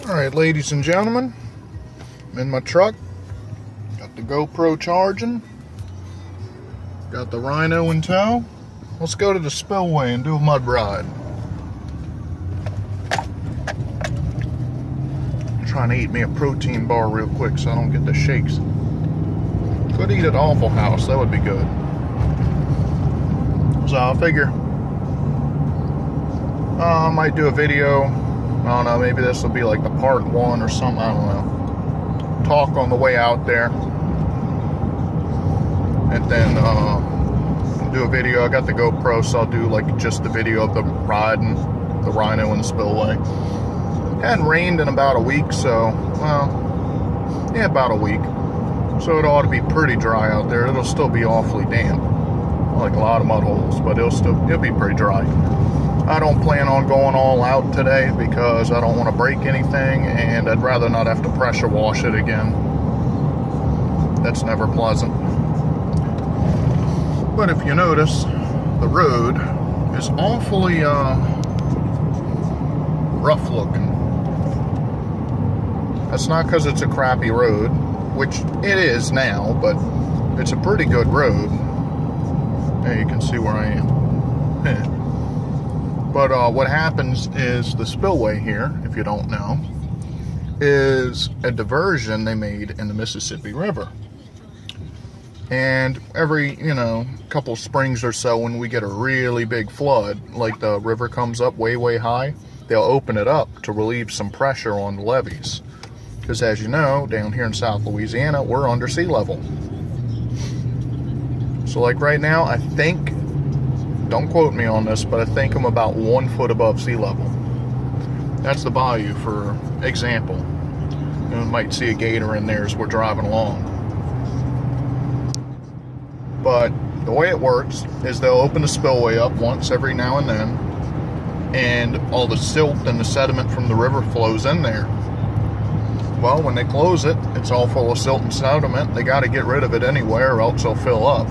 Alright, ladies and gentlemen, I'm in my truck, got the GoPro charging, got the Rhino in tow. Let's go to the spillway and do a mud ride. I'm trying to eat me a protein bar real quick so I don't get the shakes. Could eat at Waffle House, that would be good. So I figure I might do a video. I don't know, maybe this will be like the part 1 or something, I don't know. Talk on the way out there. And then do a video. I got the GoPro, so I'll do like just the video of the ride and the Rhino and the spillway. It hadn't rained in about a week, so, well, yeah, about a week. So it ought to be pretty dry out there. It'll still be awfully damp. Like a lot of mud holes, but it'll be pretty dry. I don't plan on going all out today because I don't want to break anything, and I'd rather not have to pressure wash it again. That's never pleasant. But if you notice, the road is awfully rough looking. That's not because it's a crappy road, which it is now, but it's a pretty good road. There you can see where I am. But what happens is the spillway here, if you don't know, is a diversion they made in the Mississippi River. And every, couple springs or so, when we get a really big flood, like the river comes up way, way high, they'll open it up to relieve some pressure on the levees. Because as you know, down here in South Louisiana, we're under sea level. So like right now, I think, don't quote me on this, but I think I'm about 1 foot above sea level. That's the bayou, for example. You might see a gator in there as we're driving along. But the way it works is they'll open the spillway up once every now and then, and all the silt and the sediment from the river flows in there. Well, when they close it, it's all full of silt and sediment. They got to get rid of it anyway, or else it'll fill up.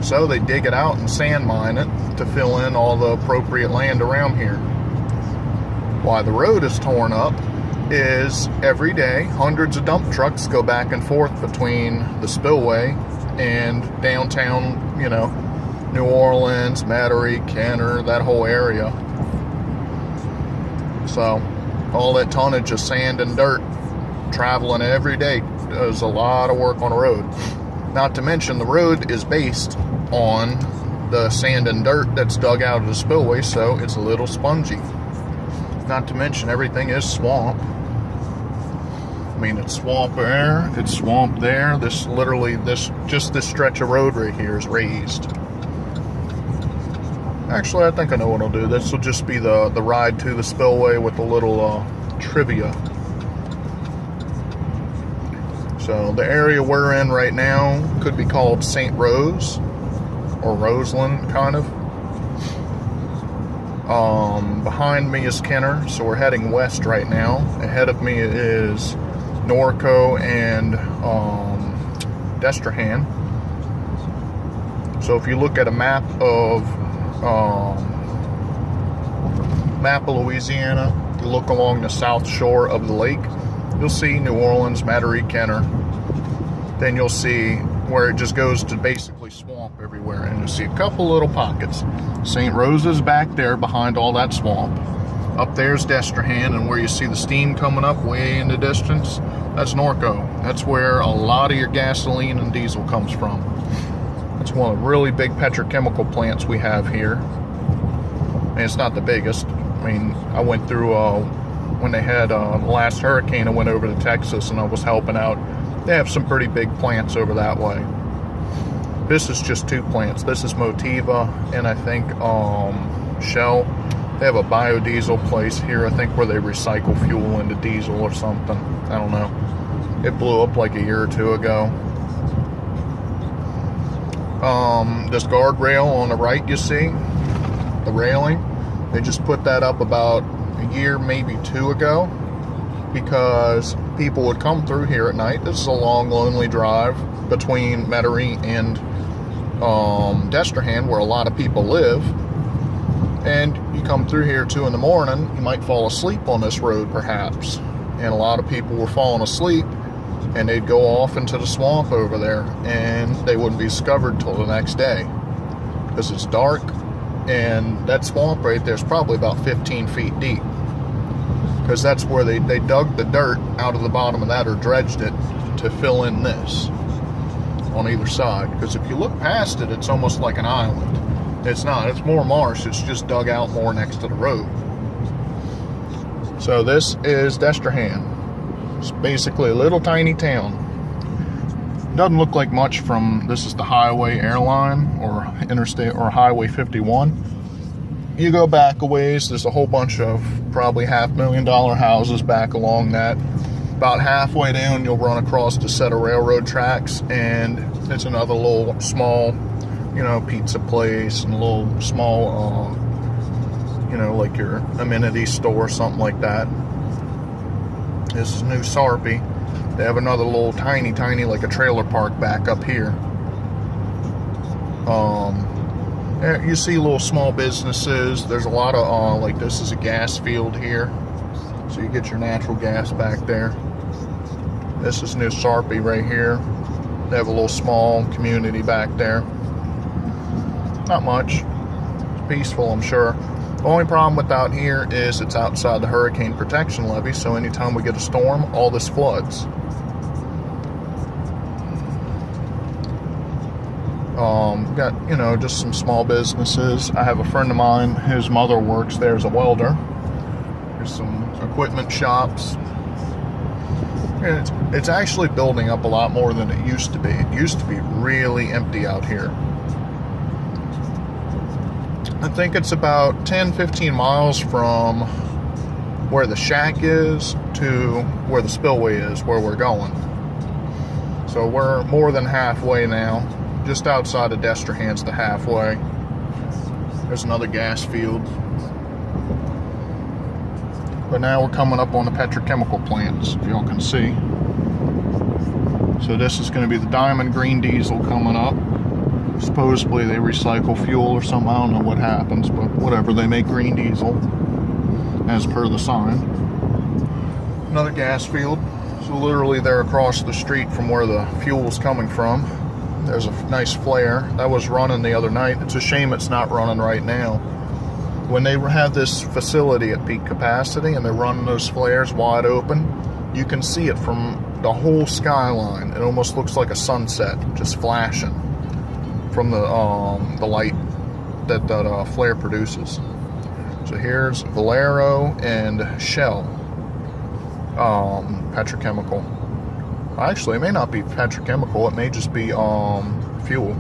So they dig it out and sand mine it to fill in all the appropriate land around here. Why the road is torn up is every day hundreds of dump trucks go back and forth between the spillway and downtown, New Orleans, Metairie, Kenner, that whole area. So all that tonnage of sand and dirt traveling every day does a lot of work on the road. Not to mention the road is based on the sand and dirt that's dug out of the spillway, so it's a little spongy. Not to mention everything is swamp. I mean, it's swamp there, it's swamp there. This stretch of road right here is raised. Actually, I think I know what I'll do. This will just be the ride to the spillway with a little trivia. So the area we're in right now could be called St. Rose or Roseland, kind of. Behind me is Kenner, so we're heading west right now. Ahead of me is Norco and Destrehan. So if you look at a map of Louisiana, you look along the south shore of the lake, you'll see New Orleans, Metairie, Kenner. Then you'll see where it just goes to basically swamp everywhere, and you'll see a couple little pockets. St. Rose's back there behind all that swamp. Up there's Destrehan, and where you see the steam coming up way in the distance, that's Norco. That's where a lot of your gasoline and diesel comes from. It's one of the really big petrochemical plants we have here. And it's not the biggest. I mean, I went through when they had the last hurricane, I went over to Texas and I was helping out. They have some pretty big plants over that way. This is just 2 plants. This is Motiva and I think Shell. They have a biodiesel place here, I think, where they recycle fuel into diesel or something. I don't know. It blew up like a year or 2 ago. This guardrail on the right, you see, the railing, they just put that up about a year, maybe 2 ago, because people would come through here at night. This is a long, lonely drive between Metairie and Destrehan, where a lot of people live. And you come through here 2 in the morning, you might fall asleep on this road perhaps. and a lot of people were falling asleep, and they'd go off into the swamp over there, and they wouldn't be discovered till the next day because it's dark, and that swamp right there is probably about 15 feet deep, because that's where they dug the dirt out of the bottom of that, or dredged it to fill in this on either side. Because if you look past it, it's almost like an island. It's not. It's more marsh. It's just dug out more next to the road. So this is Destrehan. It's basically a little tiny town. Doesn't look like much from, this is the highway airline, or interstate, or highway 51. You go back a ways, there's a whole bunch of probably $500,000 houses back along that. About halfway down, you'll run across a set of railroad tracks, and it's another little small, you know, pizza place, and a little small, you know, like your amenity store, something like that. This is New Sarpy. They have another little tiny, like a trailer park back up here. You see little small businesses. There's a lot of, like this is a gas field here. So you get your natural gas back there. This is New Sarpy right here. They have a little small community back there. Not much. It's peaceful, I'm sure. The only problem with out here is it's outside the hurricane protection levee, so anytime we get a storm, all this floods. Got, you know, just some small businesses. I have a friend of mine, his mother works there as a welder. There's some equipment shops. And it's actually building up a lot more than it used to be. It used to be really empty out here. I think it's about 10-15 miles from where the shack is to where the spillway is, where we're going. So we're more than halfway now. Just outside of Destrehan's the halfway. There's another gas field. But now we're coming up on the petrochemical plants, if y'all can see. So this is going to be the Diamond Green Diesel coming up. Supposedly they recycle fuel or something. I don't know what happens, but whatever. They make green diesel, as per the sign. Another gas field. So literally they're across the street from where the fuel's coming from. There's a nice flare. That was running the other night. It's a shame it's not running right now. When they have this facility at peak capacity and they're running those flares wide open, you can see it from the whole skyline. It almost looks like a sunset, just flashing from the light that flare produces. So here's Valero and Shell petrochemical. Actually, it may not be petrochemical. It may just be fuel.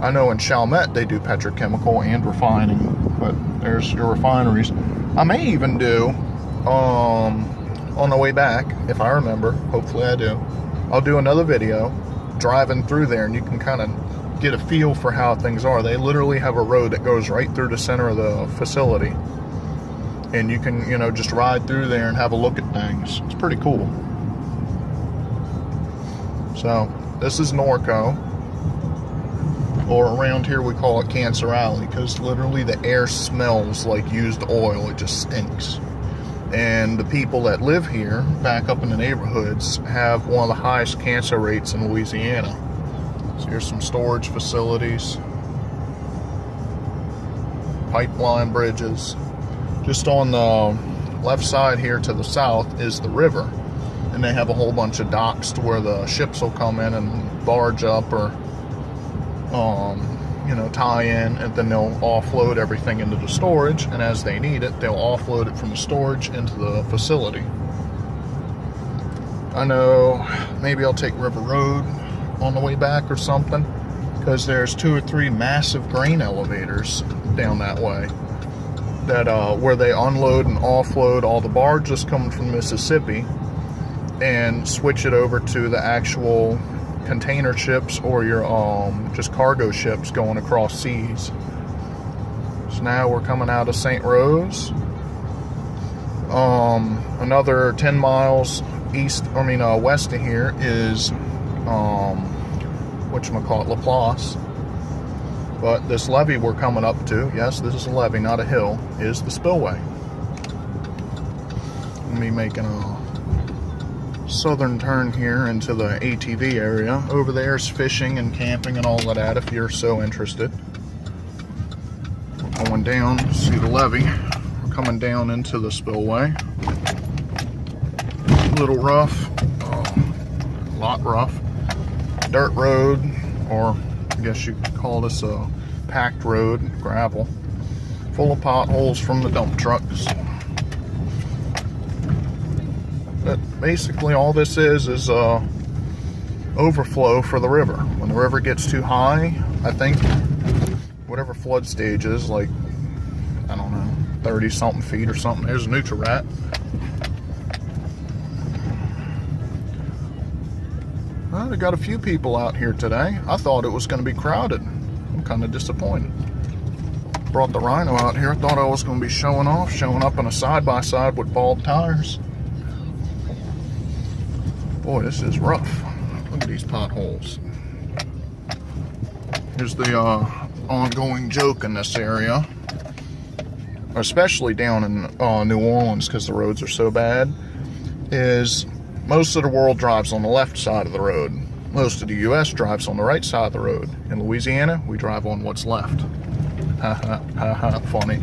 I know in Chalmette they do petrochemical and refining, but there's your refineries. I may even do, on the way back, if I remember, hopefully I do, I'll do another video driving through there, and you can kind of get a feel for how things are. They literally have a road that goes right through the center of the facility, and you can, you know, just ride through there and have a look at things. It's pretty cool. So this is Norco, or around here we call it Cancer Alley, because literally the air smells like used oil. It just stinks. And the people that live here, back up in the neighborhoods, have one of the highest cancer rates in Louisiana. So here's some storage facilities, pipeline bridges. Just on the left side here to the south is the river. And they have a whole bunch of docks to where the ships will come in and barge up, or you know, tie in, and then they'll offload everything into the storage, and as they need it, they'll offload it from the storage into the facility. I know maybe I'll take River Road on the way back or something, because there's 2 or 3 massive grain elevators down that way that where they unload and offload all the barges coming from Mississippi and switch it over to the actual container ships, or your just cargo ships going across seas. So now we're coming out of St. Rose. Another 10 miles west of here is whatchamacallit, Laplace. But this levee we're coming up to, yes, this is a levee, not a hill, is the spillway. me making a southern turn here into the ATV area. Over there's fishing and camping and all of that if you're so interested. We're going down, see the levee. We're coming down into the spillway. A little rough, a lot rough. Dirt road, or I guess you could call this a packed road, gravel. Full of potholes from the dump trucks. But basically all this is overflow for the river. When the river gets too high, I think whatever flood stage is, like, I don't know, 30 something feet or something. There's a nutria rat. Well, we got a few people out here today. I thought it was going to be crowded. I'm kind of disappointed. Brought the Rhino out here. I thought I was going to be showing up in a side-by-side with bald tires. Boy, this is rough. Look at these potholes. Here's the ongoing joke in this area, especially down in New Orleans because the roads are so bad, is most of the world drives on the left side of the road. Most of the U.S. drives on the right side of the road. In Louisiana, we drive on what's left. Ha ha ha ha, funny.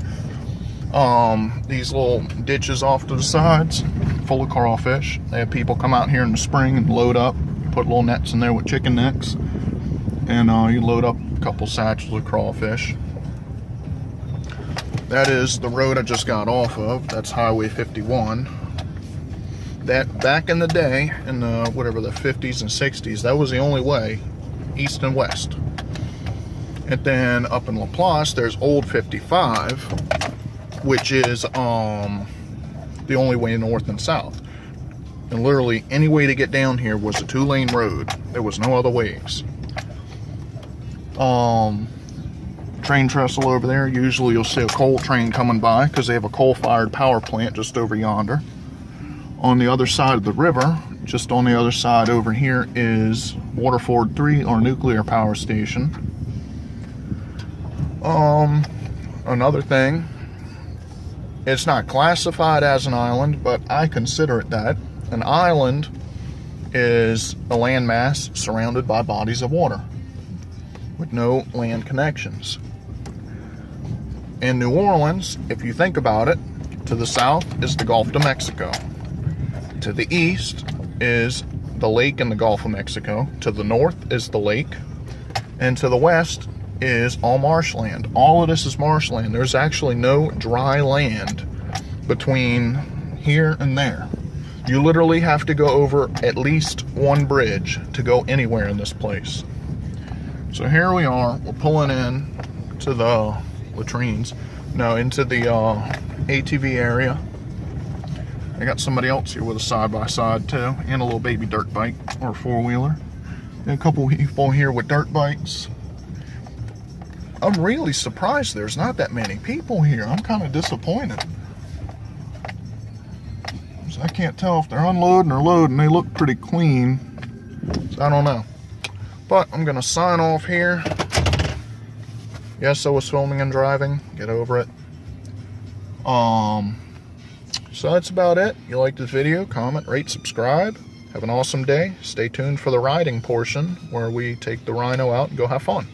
These little ditches off to the sides, full of crawfish. They have people come out here in the spring and load up, put little nets in there with chicken necks, and you load up a couple satchels of crawfish. That is the road I just got off of. That's Highway 51. That back in the day, in the whatever the 50s and 60s, that was the only way, east and west. And then up in Laplace, there's Old 55, which is the only way north and south. And literally any way to get down here was a 2-lane road. There was no other ways. Train trestle over there. Usually you'll see a coal train coming by because they have a coal-fired power plant just over yonder. On the other side of the river, just on the other side over here, is Waterford 3, or nuclear power station. Another thing, it's not classified as an island, but I consider it that. An island is a landmass surrounded by bodies of water with no land connections. In New Orleans, if you think about it, to the south is the Gulf of Mexico. To the east is the lake in the Gulf of Mexico. To the north is the lake. And to the west is all marshland. All of this is marshland. There's actually no dry land between here and there. You literally have to go over at least one bridge to go anywhere in this place. So here we are. We're pulling in to the latrines. No, into the ATV area. I got somebody else here with a side-by-side too, and a little baby dirt bike or 4-wheeler. And a couple people here with dirt bikes. I'm really surprised there's not that many people here. I'm kind of disappointed. So I can't tell if they're unloading or loading. They look pretty clean. So I don't know. But I'm going to sign off here. Yes, I was filming and driving. Get over it. So that's about it. If you like this video, comment, rate, subscribe. Have an awesome day. Stay tuned for the riding portion where we take the Rhino out and go have fun.